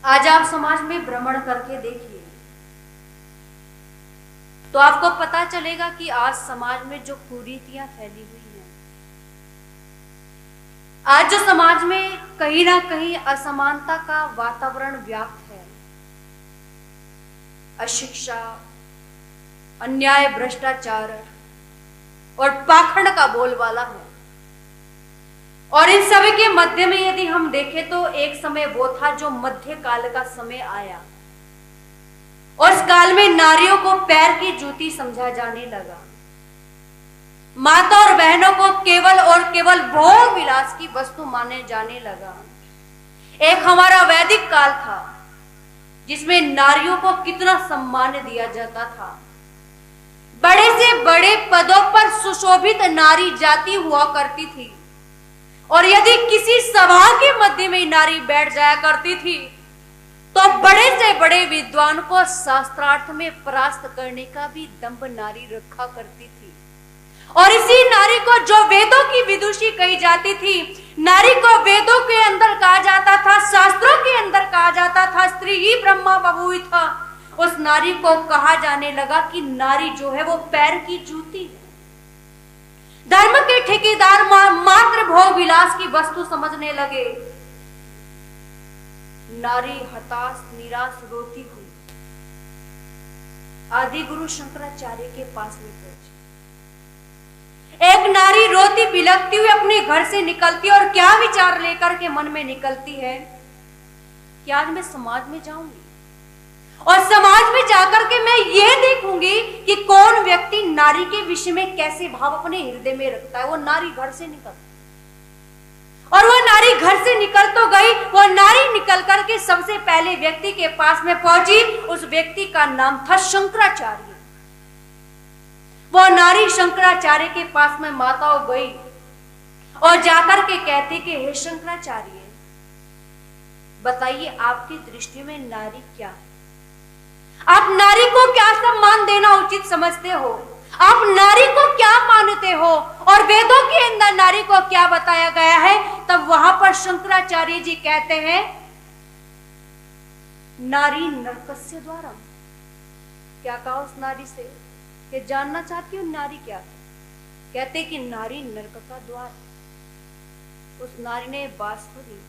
आज आप समाज में भ्रमण करके देखिए तो आपको पता चलेगा कि आज समाज में जो कुरीतियां फैली हुई हैं, आज जो समाज में कहीं ना कहीं असमानता का वातावरण व्याप्त है, अशिक्षा, अन्याय, भ्रष्टाचार और पाखंड का बोलबाला है। और इन सभी के मध्य में यदि हम देखें तो एक समय वो था जो मध्य काल का समय आया और इस काल में नारियों को पैर की जूती समझा जाने लगा। माता और बहनों को केवल और केवल भोग विलास की वस्तु माने जाने लगा। एक हमारा वैदिक काल था जिसमें नारियों को कितना सम्मान दिया जाता था। बड़े से बड़े पदों पर सुशोभित नारी जाति हुआ करती थी और यदि किसी सभा के मध्य में नारी बैठ जाया करती थी तो बड़े से बड़े विद्वान को शास्त्रार्थ में परास्त करने का भी दंभ नारी रखा करती थी। और इसी नारी को जो वेदों की विदुषी कही जाती थी, नारी को वेदों के अंदर कहा जाता था, शास्त्रों के अंदर कहा जाता था, स्त्री ही ब्रह्मा बभूव था। उस नारी को कहा जाने लगा कि नारी जो है वो पैर की जूती है। धर्म के ठेकेदार मात्र भोग विलास की वस्तु समझने लगे। नारी हताश निराश रोती हुई आदि गुरु शंकराचार्य के पास में पहुंची। एक नारी रोती बिलखती हुई अपने घर से निकलती और क्या विचार लेकर के मन में निकलती है कि आज मैं समाज में जाऊंगी और समाज में जाकर के मैं ये देखूंगी कि कौन व्यक्ति नारी के विषय में कैसे भाव अपने हृदय में रखता है। वो नारी घर से निकलती और वो नारी घर से निकल तो गई। वो नारी निकल करके सबसे पहले व्यक्ति के पास में पहुंची। उस व्यक्ति का नाम था शंकराचार्य। वो नारी शंकराचार्य के पास में माता गई और जाकर के कहती कि हे शंकराचार्य, बताइए आपकी दृष्टि में नारी क्या है? आप नारी को क्या सम्मान देना उचित समझते हो? आप नारी को क्या मानते हो और वेदों के अंदर नारी को क्या बताया गया है? तब वहां पर शंकराचार्य जी कहते हैं, नारी नरकस्य द्वारम। क्या कहा उस नारी से? कि जानना चाहती हूँ नारी क्या है? कहते कि नारी नरक का द्वार। उस नारी ने बात सुनी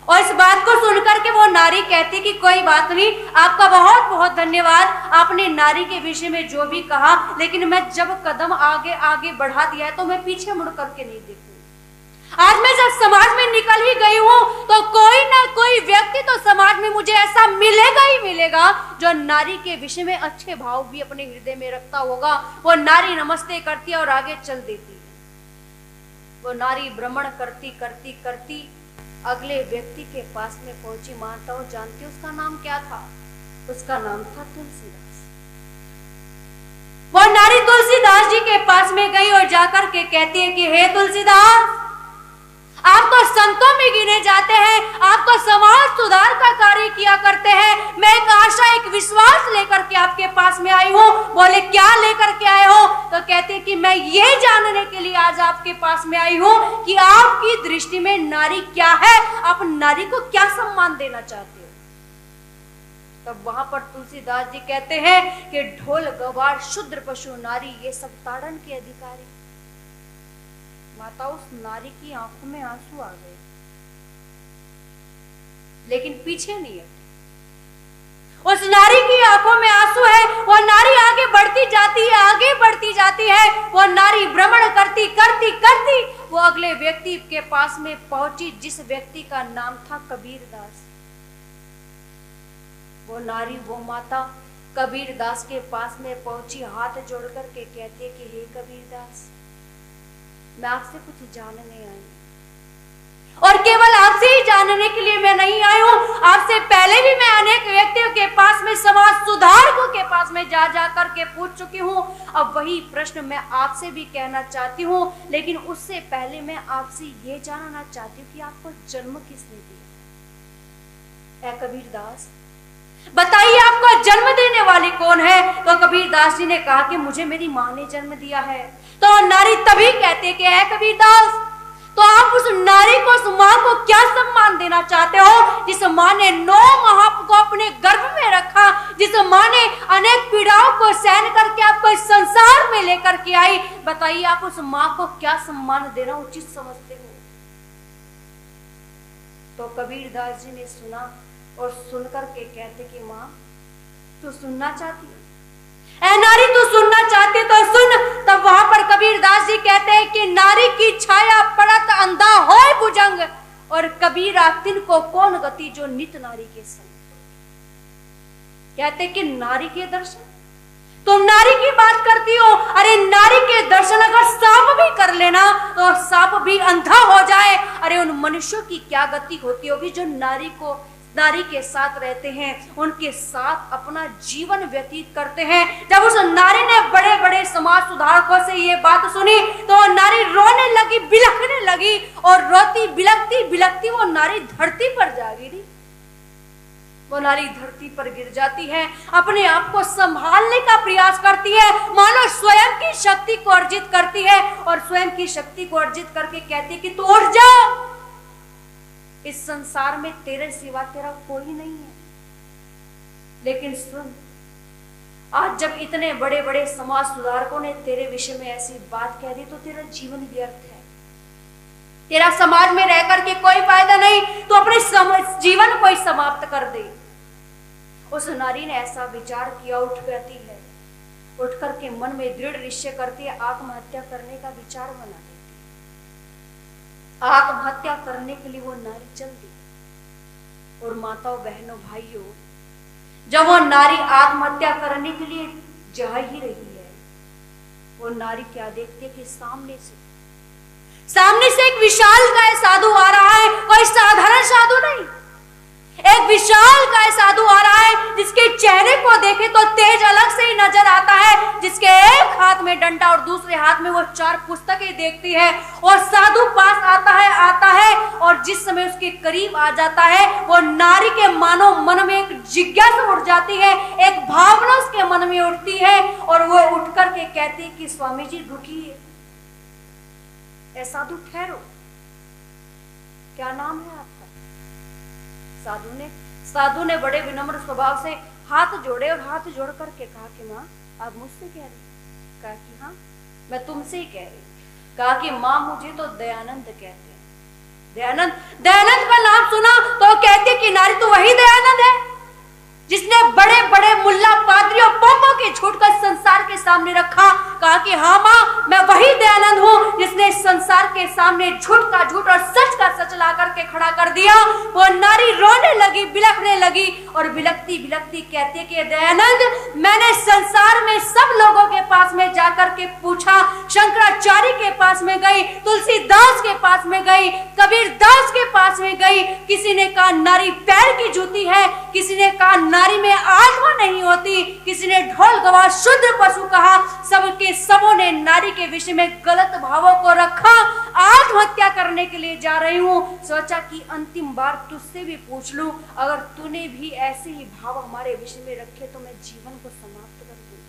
और इस बात को सुनकर के वो नारी कहती कि कोई बात नहीं, आपका बहुत बहुत धन्यवाद, आपने नारी के विषय में जो भी कहा, लेकिन मैं जब कदम आगे आगे बढ़ा दिया है तो मैं पीछे मुड़ करके नहीं देखूंगी। आज मैं जब समाज में निकल ही गई हूं तो कोई ना कोई व्यक्ति तो समाज में मुझे ऐसा मिलेगा ही मिलेगा जो नारी के विषय में अच्छे भाव भी अपने हृदय में रखता होगा। वो नारी नमस्ते करती है और आगे चल देती है। वो नारी भ्रमण करती करती करती अगले व्यक्ति के पास में पहुंची। माता हो जानती उसका नाम क्या था? उसका नाम था तुलसीदास। वो नारी तुलसीदास जी के पास में गई और जाकर के कहती है कि हे तुलसीदास, आप तो संतों में गिने जाते हैं, आप तो समाज सुधार का कार्य किया करते हैं। मैं एक आशा, एक विश्वास लेकर के आपके पास में आई हूँ। बोले क्या लेकर के आए हो? तो कहते कि मैं ये जानने के लिए आज आपके पास में आई हूँ कि आपकी दृष्टि में नारी क्या है, आप नारी को क्या सम्मान देना चाहते हो? तब वहां पर तुलसीदास जी कहते हैं कि ढोल गवार शूद्र पशु नारी ये सब ताड़न के अधिकारी। माता उस नारी की आंखों में आंसू आ गए, लेकिन पीछे नहीं हटी। उस नारी की आंखों में आंसू है। वो नारी आगे बढ़ती जाती है, आगे बढ़ती जाती है। वो नारी भ्रमण करती करती करती वो अगले व्यक्ति के पास में पहुंची जिस व्यक्ति का नाम था कबीरदास। वो नारी, वो माता कबीरदास के पास में पहुंची, हाथ जोड़ करके कहती है कि हे कबीरदास, मैं आपसे कुछ जानने आई और केवल आपसे ही जानने के लिए मैं नहीं आई हूं। आपसे पहले भी मैं अनेक व्यक्तियों के पास में, समाज सुधारकों के पास में जा जा करके पूछ चुकी हूं। अब वही प्रश्न मैं आपसे भी कहना चाहती हूं, लेकिन उससे पहले मैं आपसे ये जानना चाहती हूँ कि आपको जन्म किसने दिया? ऐ कबीरदास, बताइए आपको जन्म देने वाली कौन है? तो कबीरदास जी ने कहा कि मुझे मेरी मां ने जन्म दिया है। तो नारी तभी कहते कि है कबीरदास, तो आप उस नारी को, उस मां को क्या सम्मान देना देना चाहते हो? जिस माँ ने 9 माह को अपने गर्भ में रखा, जिस माँ ने अनेक पीड़ाओं को सहन करके आपको इस संसार में लेकर के आई, बताइए आप उस माँ को क्या सम्मान देना उचित समझते हो? तो कबीरदास जी ने सुना और सुनकर के कहते कि माँ तू सुनना चाहती है, ऐ नारी तू सुनना चाहती तो सुन। तब वहां पर कबीरदास जी कहते हैं कि नारी की छाया पड़त अंधा होय भुजंग, और कबीरा तिन को कौन गति जो नित नारी के संग। कहते कि नारी के दर्शन, तुम नारी की बात करती हो, अरे नारी के दर्शन अगर सांप भी कर लेना तो सांप भी अंधा हो जाए, अरे उन मनुष्यों की क्या गति होती होगी जो नारी के साथ रहते हैं, उनके साथ अपना जीवन व्यतीत करते हैं। जब उस नारी ने बड़े बड़े समाज सुधारकों से ये बात सुनी तो नारी रोने लगी, बिलखने लगी, और रोती बिलखती बिलखती वो नारी धरती पर जा गिरी। वो नारी धरती पर गिर जाती है, अपने आप को संभालने का प्रयास करती है, मानो स्वयं की शक्ति को अर्जित करती है, और स्वयं की शक्ति को अर्जित करके कहती है कि तू उठ जा, इस संसार में तेरे सिवा तेरा कोई नहीं है। लेकिन सुन, आज जब इतने बड़े बड़े समाज सुधारकों ने तेरे विषय में ऐसी बात कह दी तो तेरा जीवन व्यर्थ है, तेरा समाज में रहकर के कोई फायदा नहीं, तो अपने जीवन को ही समाप्त कर दे। उस नारी ने ऐसा विचार किया, उठ जाती है, उठ करके मन में दृढ़ निश्चय करती है, आत्महत्या करने का विचार बना देती है। आत्महत्या करने के लिए वो नारी चल दी। और माताओं, बहनों, भाइयों, जब वो नारी आत्महत्या करने के लिए जा ही रही है, वो नारी क्या देखती है कि सामने से एक विशालकाय साधु आ रहा है, कोई साधारण साधु नहीं, एक विशालकाय साधु आ रहा है, जिसके चेहरे को देखे तो तेज अलग से ही नजर आता है, जिसके एक हाथ में डंडा और दूसरे हाथ में वो 4 पुस्तकें देखती है। और साधु पास आता है, और जिस समय उसके करीब आ जाता है, वो नारी के मानो मन में एक जिज्ञासा उठ जाती है, एक भावना उसके मन में उठती है, और वो उठ करके कहती है कि स्वामी जी रुकिए, ऐ साधु ठहरो, क्या नाम है आपका? साधु ने बड़े विनम्र स्वभाव से हाथ जोड़े, और हाथ जोड़ करके कहा कि माँ आप मुझसे कह रही? कहा कि हाँ मैं तुमसे ही कह रही। कहा कि माँ मुझे तो दयानंद कहते हैं। दयानंद का नाम सुना तो कहते कि नारी तो वही दयानंद है जिसने बड़े बड़े मुल्ला पादरियों पोपों के झूठ को संसार के सामने रखा। कहा कि हाँ माँ मैं वही दयानंद हूँ जिसने संसार के सामने झूठ का झूठ और सच का सच ला करके खड़ा कर दिया। वो नारी रोने लगी, बिलखने लगी, और बिलखती बिलखती कहती है कि दयानंद मैंने संसार में सब लोगों के पास में जाकर के पूछा, शंकराचार्य के पास में गई, तुलसीदास के पास में गई, कबीरदास के पास में गई, किसी ने कहा नारी पैर की जूती है, किसी ने कहा नारी में आत्मा नहीं होती, किसी ने ढोल गवार शुद्ध पशु कहा, सबों ने नारी के विषय में गलत भावों को रखा। आत्महत्या करने के लिए जा रही हूँ, सोचा कि अंतिम बार तुझसे भी पूछ लूं, अगर तूने भी ऐसे ही भाव हमारे विषय में रखे तो मैं जीवन को समाप्त कर दूं।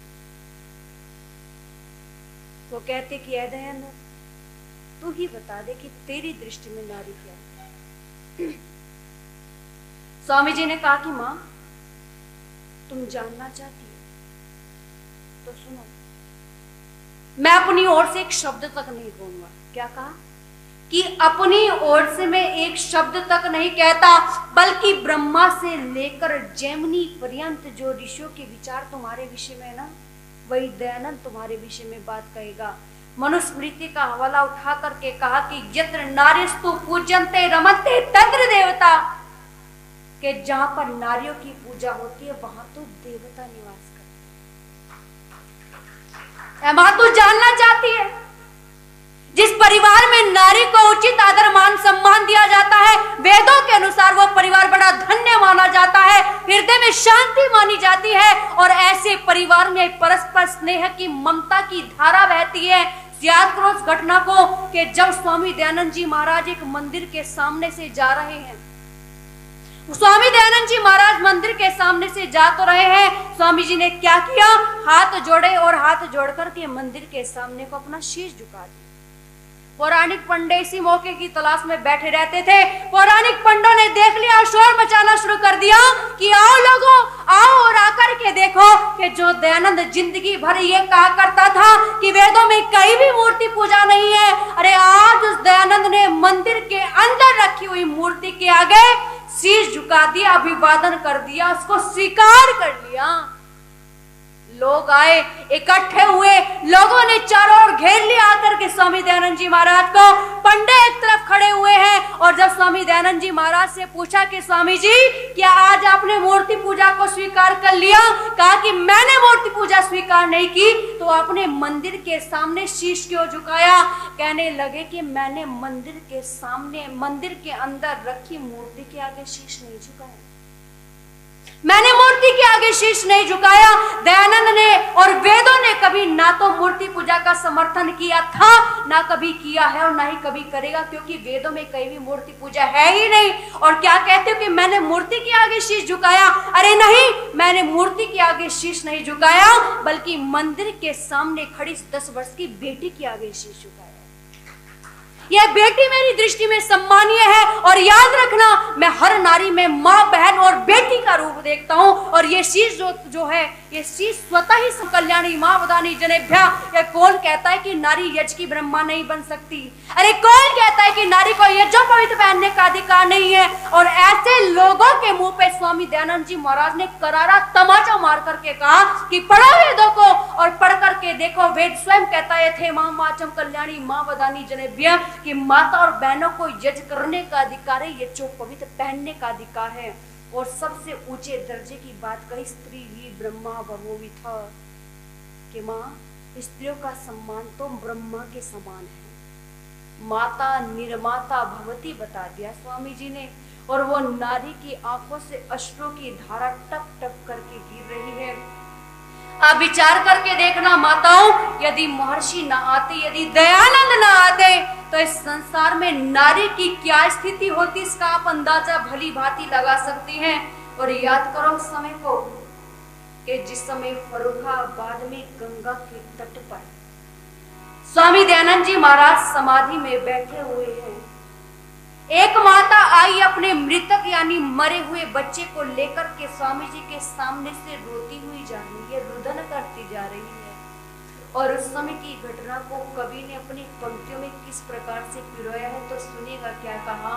वो कहते कि ऐ दयानंद तू ही बता दे कि तेरी दृष्टि में नारी क्या है। स्वामी जी ने कहा कि माँ तुम जानना चाहती हो तो सुनो, मैं अपनी ओर से एक शब्द तक नहीं बोलूंगा। क्या कहा? कि अपनी ओर से मैं एक शब्द तक नहीं कहता, बल्कि ब्रह्मा से लेकर जैमिनी पर्यंत जो ऋषियों के विचार तुम्हारे विषय में है ना, वही दयानंद तुम्हारे विषय में बात कहेगा। मनुस्मृति का हवाला उठा करके कहा कि यत्र नारीस्तु पूजन्ते रमन्ते तत्र देवता, कि जहां पर नारियों की पूजा होती है वहां तो देवता निवास करते हैं। मां तू जानना चाहती है, जिस परिवार में नारी को उचित आदर मान सम्मान दिया जाता है, वेदों के अनुसार वो परिवार बड़ा धन्य माना जाता है, हृदय में शांति मानी जाती है, और ऐसे परिवार में परस्पर स्नेह की ममता की धारा बहती है। याद करो उस घटना को कि जब स्वामी दयानंद जी महाराज एक मंदिर के सामने से जा रहे हैं, स्वामी दयानंद जी महाराज मंदिर के सामने से जा तो रहे हैं, स्वामी जी ने क्या किया? हाथ जोड़े और हाथ जोड़ करके मंदिर के सामने को अपना शीश झुका दिया। पौराणिक पंडे इसी मौके की तलाश में बैठे रहते थे। पौराणिक पंडों ने देख लिया और शोर मचाना शुरू कर दिया कि आओ लोगों, आओ और आकर के देखो कि जो दयानंद जिंदगी भर ये कहा करता था कि वेदों में कहीं भी मूर्ति पूजा नहीं है, अरे आज उस दयानंद ने मंदिर के अंदर रखी हुई मूर्ति के आगे शीश झुका दिया, अभिवादन कर दिया, उसको स्वीकार कर लिया। लोग आए, इकट्ठे हुए, लोगों ने चारों ओर घेर लिया आकर के स्वामी दयानंद जी महाराज को। पंडे एक तरफ खड़े हुए हैं और जब स्वामी दयानंद जी महाराज से पूछा कि स्वामी जी क्या आज आपने मूर्ति पूजा को स्वीकार कर लिया, कहा कि मैंने मूर्ति पूजा स्वीकार नहीं की, तो आपने मंदिर के सामने शीश क्यों झुकाया? कहने लगे कि मैंने मंदिर के सामने, मंदिर के अंदर रखी मूर्ति के आगे शीश नहीं झुकाया, मैंने मूर्ति के आगे शीश नहीं झुकाया। दयानंद ने और वेदों ने कभी ना तो मूर्ति पूजा का समर्थन किया था, ना कभी किया है और ना ही कभी करेगा, क्योंकि वेदों में कहीं भी मूर्ति पूजा है ही नहीं। और क्या कहते हो कि मैंने मूर्ति के आगे शीश झुकाया? अरे नहीं, मैंने मूर्ति के आगे शीश नहीं झुकाया, बल्कि मंदिर के सामने खड़ी 10 वर्ष की बेटी के आगे शीश झुकाया। यह बेटी मेरी दृष्टि में सम्मानीय है और याद रखना, मैं हर नारी में माँ, बहन और बेटी का रूप देखता हूँ। और ये शीश जो है, ये शीश स्वतः ही कल्याणी माँ वदानी जनेभ्या। ये कौन कहता है कि नारी यज्ञ की ब्रह्मा नहीं बन सकती? अरे कौन कहता है कि नारी को यज्ञोपवीत पहनने का अधिकार नहीं है? और ऐसे लोगों के मुंह पे स्वामी दयानंद जी महाराज ने करारा तमाचा मार करके कहा कि पढ़ो वेदों को और पढ़ करके देखो, वेद स्वयं कहता है थे माँ माचम कल्याणी माँ वदानी जनेभ्या कि माता और बहनों को यज्ञ करने का अधिकार है, यज्ञोपवीत पहनने का अधिकार है। और सबसे ऊंचे दर्जे की बात कही, स्त्री ही ब्रह्मा भवोविथ, कि माँ स्त्रियों का सम्मान तो ब्रह्मा के समान है। माता निर्माता भवती बता दिया स्वामी जी ने। और वो नारी की आंखों से अश्रुओं की धारा टप टप करके गिर रही है। आप विचार करके देखना माताओं, यदि महर्षि ना आते, यदि दयानंद ना आते, तो इस संसार में नारी की क्या स्थिति होती, इसका आप अंदाजा भली भांति लगा सकती हैं। और याद करो उस समय को कि जिस समय फर्रुखाबाद में गंगा के तट पर स्वामी दयानंद जी महाराज समाधि में बैठे हुए हैं। एक माता आई अपने मृतक यानी मरे हुए बच्चे को लेकर के स्वामी जी के सामने से रोती हुई जा रही है, रुदन करती जा रही है। और उस समय की घटना को कवि ने अपनी पंक्तियों में किस प्रकार से पिरोया है, तो सुनिएगा क्या कहा।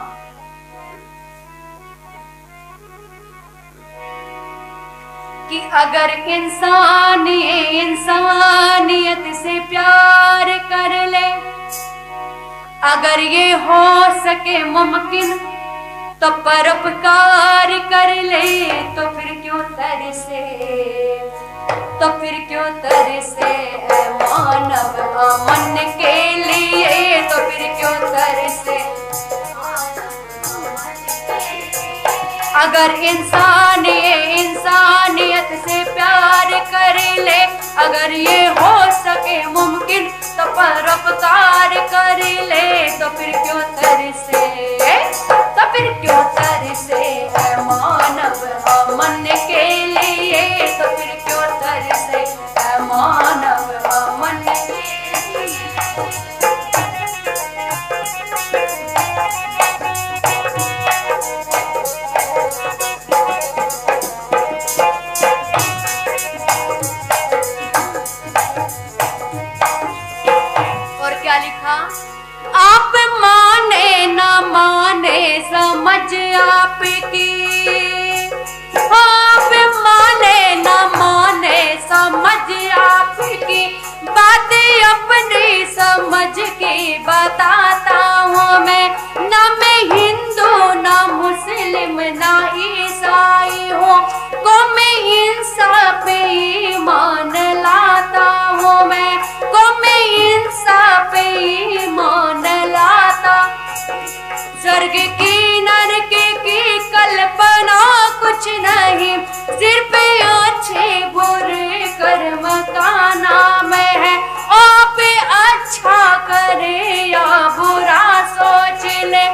कि अगर इंसान इंसानियत से प्यार कर ले, अगर ये हो सके मुमकिन तो परोपकार कर ले, तो फिर क्यों तरसे, तो फिर क्यों तरसे मानव मन के लिए, तो फिर क्यों तरसे। अगर इंसान इंसानियत से प्यार कर ले, अगर ये हो सके मुमकिन तो परोपकार कर ले, तो फिर क्यों तरसे, तो फिर क्यों तरसे मानव मन के लिए, तो फिर क्यों तरसे मानव मन के लिए। आप माने ना माने समझ आपकी, आप माने ना माने समझ आपकी, बातें अपनी समझ के बताता हूँ मैं। ना मैं हिंदू ना मुस्लिम ना ईसाई हूँ, को मैं हिंसा पे ईमान लाता हूँ मैं, को मैं हिंसा पे ईमान लाता। स्वर्ग की नरक की कल्पना कुछ नहीं, सिर्फ अच्छे बुरे कर्म का नाम है। आप अच्छा करे या बुरा सोच ले,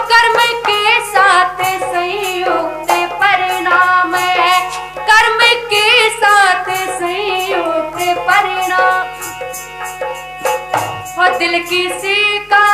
कर्म के साथ संयुक्त परिणाम है, कर्म के साथ संयुक्त परिणाम। दिल किसी का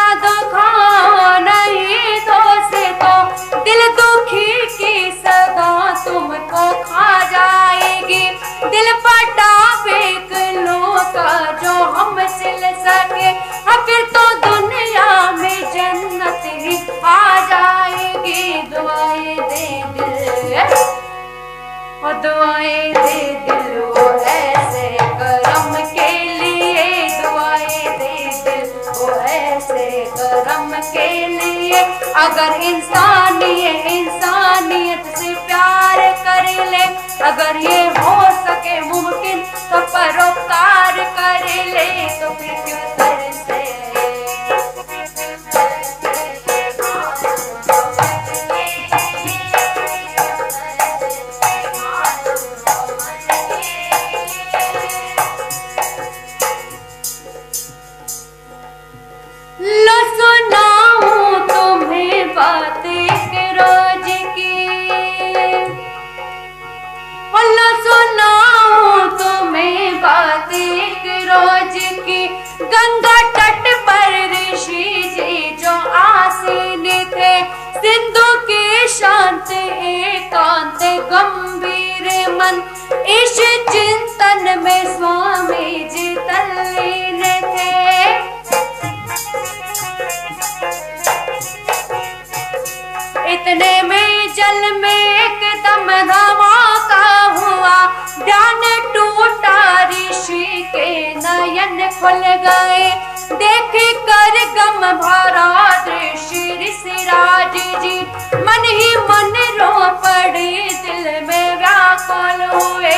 और दुआएं दे दिल वो ऐसे करम के लिए, दुआएं दे दिल वो ऐसे करम के लिए। अगर इंसानियत से प्यार कर ले, अगर ये हो सके मुमकिन तो परोपकार कर ले, तो फिर क्यों तरसे। लो सुनाऊं तुम्हें बात एक रोज की, लो सुनाऊं तुम्हें बात एक रोज की। गंगा तट पर ऋषि जी जो आसीन थे, सिंधु के शांत एकांत गंभीर मन, इस चिंतन में स्वामी जी तल्लीन थे। इतने में जल में एकदम धमाका हुआ, ध्यान टूटा ऋषि के नयन खुल गए। देख कर गम भरा दृश्य ऋषिराज जी, मन ही मन रो पड़े, दिल में व्याकुल हुए।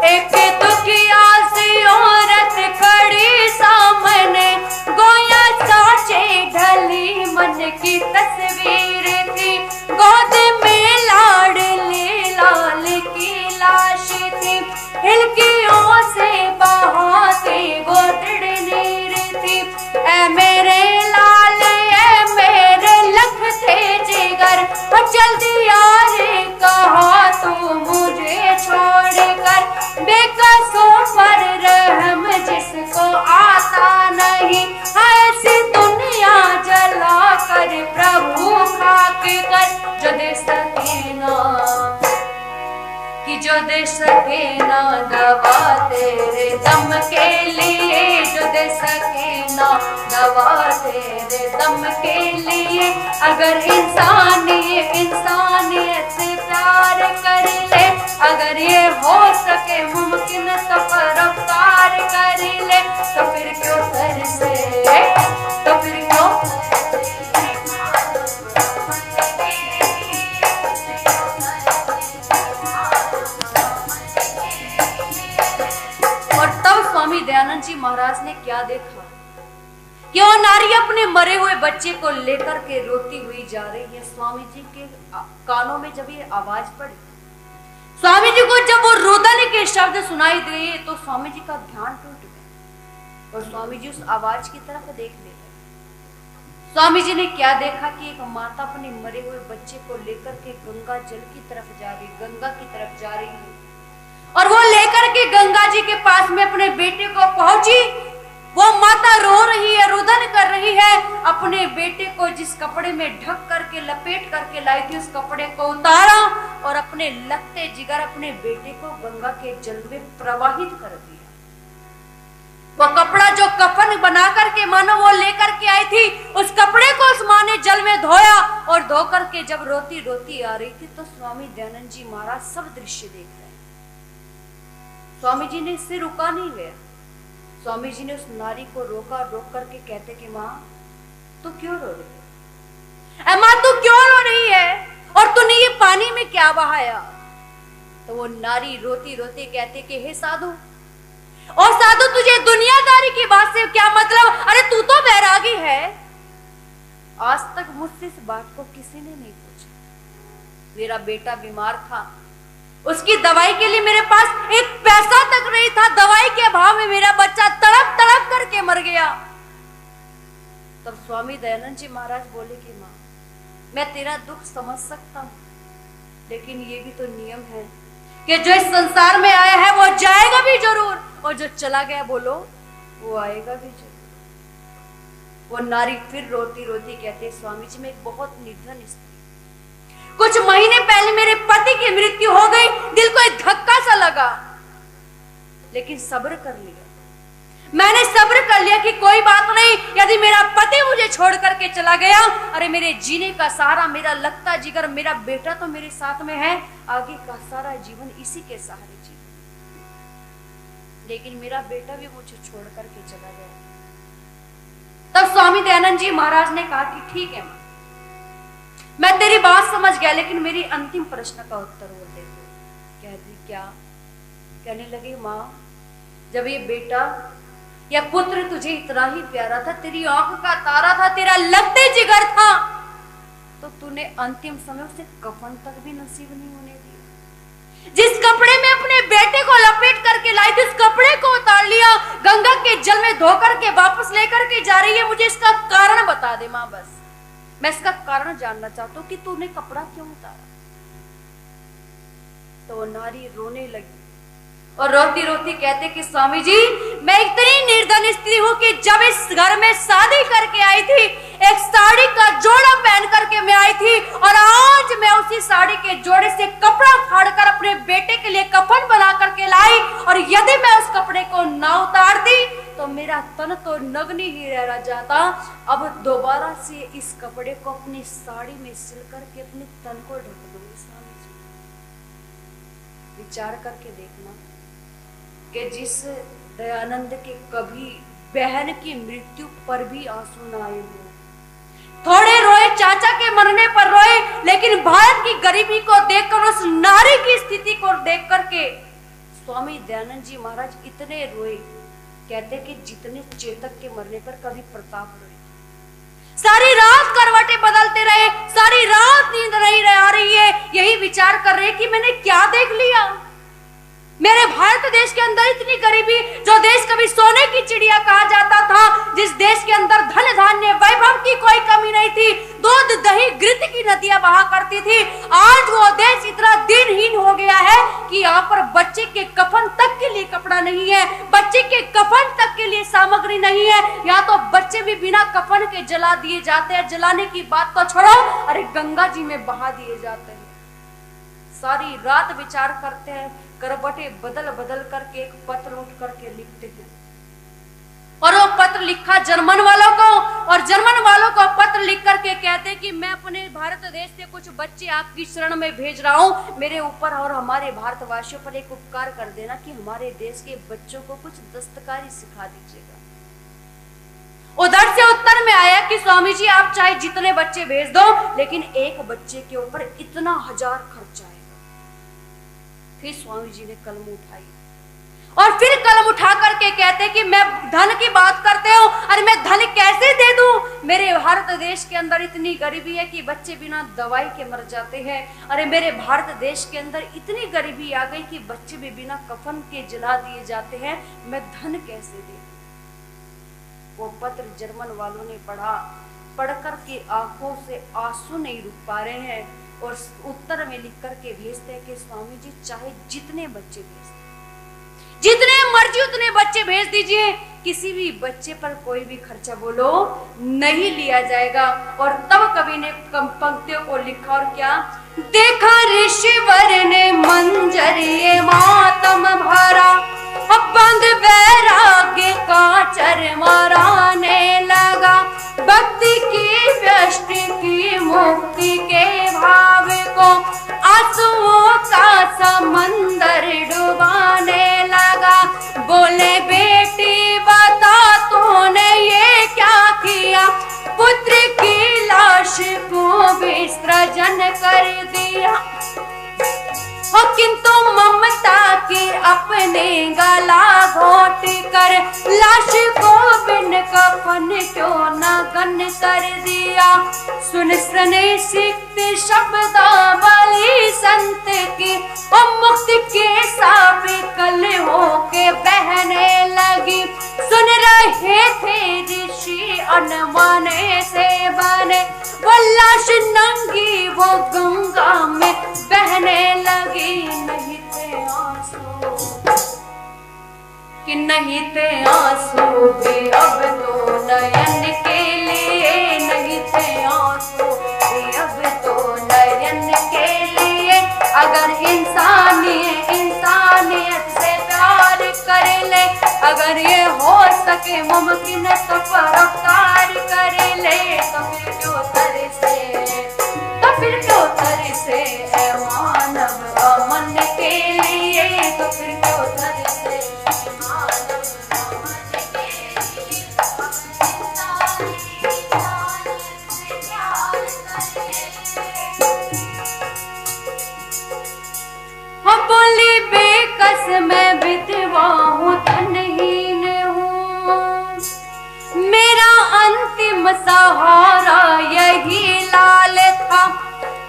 एक दुखिया सी औरत खड़ी सामने, गोया साचे ढली मन की तस्वीर थी। गोद में लाडली लाल की लाश थी, हिलकियों से बहाती गोदड़ नीर थी। ऐ मेरे लाल ऐ मेरे लख थे जिगर, जल्दी आ रे कहा तू मुझे छोड़कर। बेकसों पर रहम जिसको आता नहीं, ऐसी दुनिया जला कर प्रभु खाक कर। जो दे सके ना कि जो दे सके ना दवा तेरे दम के लिए, जो दे सके ना दवा तेरे दम के लिए। अगर इंसानियत से प्यार कर ले, अगर ये हो सके मुमकिन तो परोपकार कर ले, तो फिर क्यों तरसे, तो फिर क्यों। और तब स्वामी दयानंद जी महाराज ने क्या देखा कि वो नारी अपने मरे हुए बच्चे को लेकर के रोती हुई जा रही है। स्वामी जी के कानों में जब ये आवाज पड़ी, स्वामी जी को जब वो रुदन के शब्द सुनाई दिए, तो स्वामी जी का ध्यान टूट गया और स्वामी जी उस आवाज की तरफ देख ले गए। स्वामी जी ने क्या देखा कि एक माता अपने मरे हुए बच्चे को लेकर के गंगा जल की तरफ जा रही, गंगा की तरफ जा रही है। और वो लेकर के गंगा जी के पास में अपने बेटे को पहुंची। वो माता रो रही है, रुदन कर रही है। अपने बेटे को जिस कपड़े में ढक करके लपेट करके लाई थी, उस कपड़े को उतारा और अपने लगते जिगर अपने बेटे को गंगा के जल में प्रवाहित कर दिया। वो कपड़ा जो कफन बना करके मानो वो लेकर के आई थी, उस कपड़े को उस माँ ने जल में धोया और धो करके जब रोती रोती आ रही थी, तो स्वामी दयानंद जी महाराज सब दृश्य देख रहे हैं। स्वामी जी ने सिर रुका नहीं गया। स्वामी जी ने उस नारी को रोका, रोक करके कहते कि माँ तू क्यों रो रही है, माँ तू क्यों रो रही है, और तूने ये पानी में क्या बहाया। तो वो नारी रोती रोती कहते कि हे साधु, और साधु तुझे दुनियादारी की बात से क्या मतलब, अरे तू तो बैरागी है। आज तक मुझसे इस बात को किसी ने नहीं पूछा। मेरा बेटा बीमार था, उसकी दवाई के लिए मेरे पास एक पैसा तक नहीं था। दवाई के अभाव में मेरा बच्चा तड़प तड़प करके मर गया। तब स्वामी दयानंद जी महाराज बोले कि माँ मैं तेरा दुख समझ सकता हूँ, लेकिन ये भी तो नियम है कि जो इस संसार में आया है वो जाएगा भी जरूर, और जो चला गया बोलो वो आएगा भी जरूर। वो नारी फिर रोती रोती कहती, स्वामी जी मैं एक बहुत निर्धन स्त्री, कुछ महीने पहले मेरे पति की मृत्यु हो गई, दिल को एक धक्का सा लगा, लेकिन सब्र कर लिया। मैंने सब्र कर लिया कि कोई बात नहीं, यदि मेरा पति मुझे मुझे छोड़ करके चला गया। अरे मेरे जीने का सहारा मेरा लगता जिगर, मेरा बेटा तो मेरे साथ में है, आगे का सारा जीवन इसी के सहारे जी, लेकिन मेरा बेटा भी मुझे छोड़ करके चला गया। तब स्वामी दयानंद जी महाराज ने कहा कि ठीक है मां, मैं तेरी बात समझ गया, लेकिन मेरी अंतिम प्रश्न का उत्तर और दे दो। कह दी क्या? कहने लगे मां, जब ये बेटा या पुत्र तुझे इतना ही प्यारा था, तेरी आंख का तारा था, तेरा लगते जिगर था, तो तूने अंतिम समय उसे कफन तक भी नसीब नहीं होने दिया। जिस कपड़े में अपने बेटे को लपेट करके लाई थी, उस कपड़े को उतार लिया, गंगा के जल में धो करके वापस लेकर के जा रही है। मुझे इसका कारण बता दे मां, बस मैं इसका कारण जानना चाहता हूं कि तूने कपड़ा क्यों उतारा। तो नारी रोने लगी और रोती रोती कहते कि स्वामी जी, मैं इतनी निर्धन स्त्री हूं कि जब इस घर में शादी करके आई थी, एक साड़ी का जोड़ा पहन करके मैं आई थी, और आज मैं उसी साड़ी के जोड़े से कपड़ा फाड़कर अपने बेटे के लिए कफन बना करके लाई, और यदि मैं उस कपड़े को ना उतारती तो मेरा तन तो नग्न ही रह जाता। अब दोबारा से इस कपड़े को अपनी साड़ी में सिल करके अपने तन को ढक दूंगी। स्वामी जी, विचार करके देखना कि जिस दयानंद के कभी बहन की मृत्यु पर भी आंसू ना आए हो, थोड़े रोए चाचा के मरने पर रोए, लेकिन भारत की गरीबी को देखकर, उस नारी की स्थिति को देख करके स्वामी दयानंद जी महाराज इतने रोए, कहते कि जितने चेतक के मरने पर कभी प्रताप रोए। सारी रात करवटें बदलते रहे, सारी रात नींद नहीं आ रही है, यही विचार कर रहे कि मैंने क्या देख लिया। मेरे भारत देश के अंदर इतनी गरीबी, जो देश कभी सोने की चिड़िया कहा जाता था, जिस देश के अंदर धन धान्य वैभव की कोई कमी नहीं थी, दूध दही घृत की नदियां बहा करती थी, आज वो देश इतना दिनहीन हो गया है कि यहाँ पर बच्चे के कफन तक के लिए कपड़ा नहीं है, बच्चे के कफन तक के लिए सामग्री नहीं है। यहाँ तो बच्चे भी बिना कफन के जला दिए जाते हैं, जलाने की बात तो छोड़ो, अरे गंगा जी में बहा दिए जाते हैं। सारी रात विचार करते हैं, करवटे बदल बदल करके एक पत्र उठ करके लिखते हैं, और वो पत्र लिखा जर्मन वालों को, और जर्मन वालों को पत्र लिख करके कहते कि मैं अपने भारत देश से कुछ बच्चे आपकी शरण में भेज रहा हूं, मेरे ऊपर और हमारे भारतवासियों पर एक उपकार कर देना कि हमारे देश के बच्चों को कुछ दस्तकारी सिखा दीजिएगा। उधर से उत्तर में आया कि स्वामी जी, आप चाहे जितने बच्चे भेज दो, लेकिन एक बच्चे के ऊपर इतना 1000 खर्चा आएगा। फिर स्वामी जी ने कलम उठाई और फिर कलम उठा करके कहते कि मैं धन की बात करते हो, अरे मैं धन कैसे दे दूं? मेरे भारत देश के अंदर इतनी गरीबी है कि बच्चे बिना दवाई के मर जाते हैं। अरे मेरे भारत देश के अंदर इतनी गरीबी आ गई कि बच्चे भी बिना कफन के जला दिए जाते हैं, मैं धन कैसे दे दूं? वो पत्र जर्मन वालों ने पढ़ा, पढ़कर के आंखों से आंसू नहीं रुक पा रहे हैं, और उत्तर में लिख करके भेजते हैं कि स्वामी जी, चाहे जितने बच्चे भेज दें, जितने मर्जी उतने बच्चे भेज दीजिए, किसी भी बच्चे पर कोई भी खर्चा बोलो नहीं लिया जाएगा। और तब कवि ने पंक्तियों को लिखा, और क्या देखा ऋषिवर ने मंजर ये मातम भरा, बंद वैराग्य का चरमराने लगा, भक्ति की व्यष्टि की मुक्ति के भाव को आंसुओं का समंदर डुबाने लगा। बोले बेटी बता तूने ये क्या किया, पुत्र की लाश को विसर्जन कर दिया, किंतु ममता की अपने गला घोट कर लाश को बिन कफन क्यों न गन कर दिया। सुन सुने सिक्त शब्दावली संत की, और मुक्ति के साप कल होके बहने लगी। सुन रहे थे ऋषि अनमने से बने, वो लाश नंगी वो गंगा में बहने लगी। नहीं थे आंसू कि नहीं थे आंसू भी अब तो नयन के लिए, नहीं थे आंसू भी अब तो नयन के लिए। अगर इंसानियत से प्यार कर ले, अगर ये हो सके मुमकिन तो परोपकार कर ले। अंतिम सहारा यही लाल था,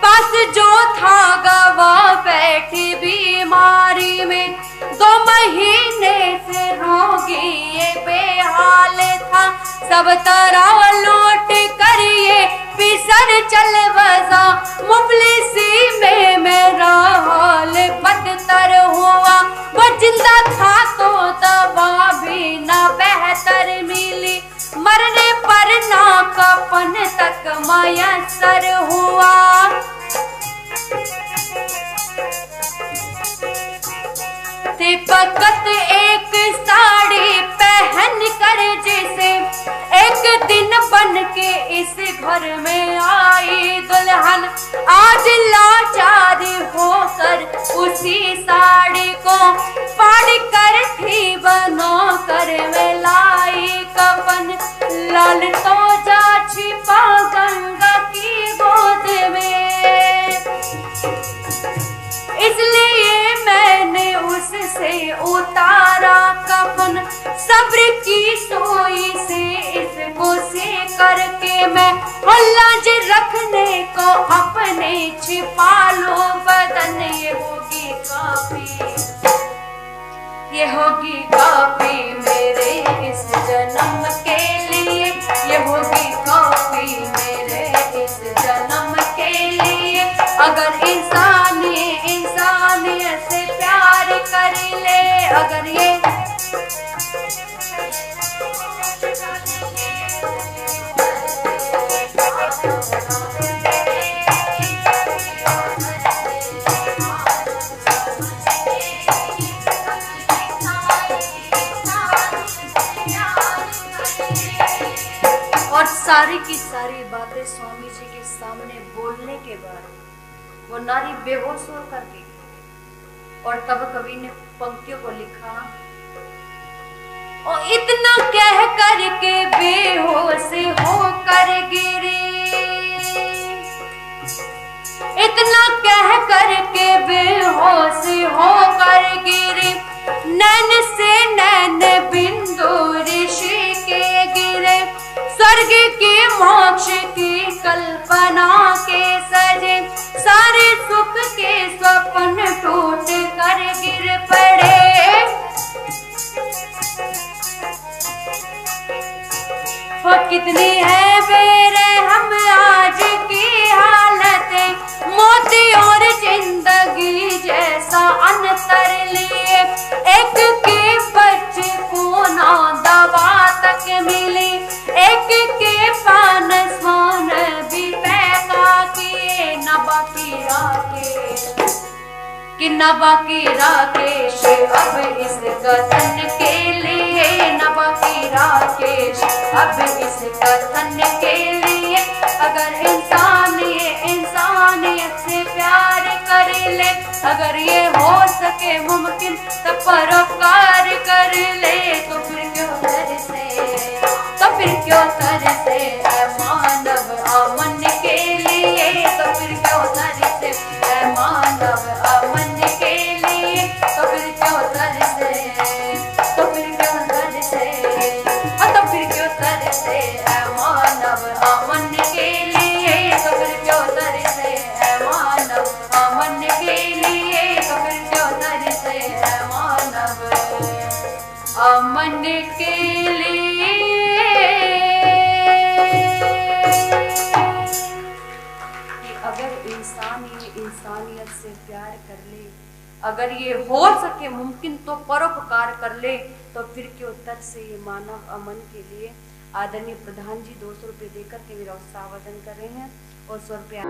पास जो था गवा बैठी बीमारी में, 2 महीने से रोगी ये बेहाल था। सब तरह लौट कर ये पिसर चल बसा, मुफलिसी में मेरा हाल बदतर हुआ। वो जिंदा था तो दवा भी ना बेहतर मिली, मरने पर ना कफन तक मयसर हुआ। थी फकत एक साड़ी पहन कर जिसे, एक दिन बन के इस घर में आई दुल्हन, आज लाचार होकर उसी साड़ी को फाड़ कर थी बना कर मैं लाई कफन। लाल तो जा छिपा गंगा की गोद में, इसलिए मैंने उससे उतारा कफन। सब्र की सोई से इसको से करके मैं लाज रखने को अपने छिपा लो बदन। ये होगी काफी, ये होगी काफी मेरे इस जन्म के लिए, ये होगी काफी मेरे इस जन्म के लिए। अगर इंसानियत से प्यार कर ले, अगर ये और सारी की सारी बातें स्वामी जी के सामने बोलने के बाद वो नारी बेहोश होकर गिरी। और तब कवि ने पंक्तियों को लिखा, और इतना कह करके बेहोश होकर गिरी, इतना कह करके बेहोश होकर गिरी। नैन से नैन बिंदु ऋषि के गिरे, स्वर्ग के मोक्ष की कल्पना के सजे, सारे सुख के स्वप्न टूट कर गिर पड़े। वो कितनी है बेरहम आज की हालत, मोती और जिंदगी जैसा अंतर लिए। एक के बच्चे को ना दवा तक मिली, एक के पान स्वान भी पैका किए। न बाकी राकेश कि न बाकी राकेश अब इस कथन के लिए, न बाकी राकेश अब इस कथन के लिए। अगर इंसानियत से प्यार कर ले, अगर ये हो सके मुमकिन तो परोपकार कर ले, तो फिर क्यों तरसे, तो फिर क्यों तरसे मानव अमन के लिए, तो फिर क्यों तरसे मानव अमन के लिए, तो फिर क्यों तरसे, तो फिर क्यों तरसे, तो फिर क्यों तरसे मानव अमन के लिए, तो फिर क्यों तरसे मानव अमन के लिए, तो फिर क्यों तरसे मानव अमन के लिए। अगर इंसानियत से प्यार कर ले, अगर ये हो सके मुमकिन तो परोपकार कर ले, तो फिर क्यों तरसे ये मानव अमन के लिए। आदरणीय प्रधान जी 200 रुपये देकर के मेरा उत्साहवर्धन कर रहे हैं और 100 रुपये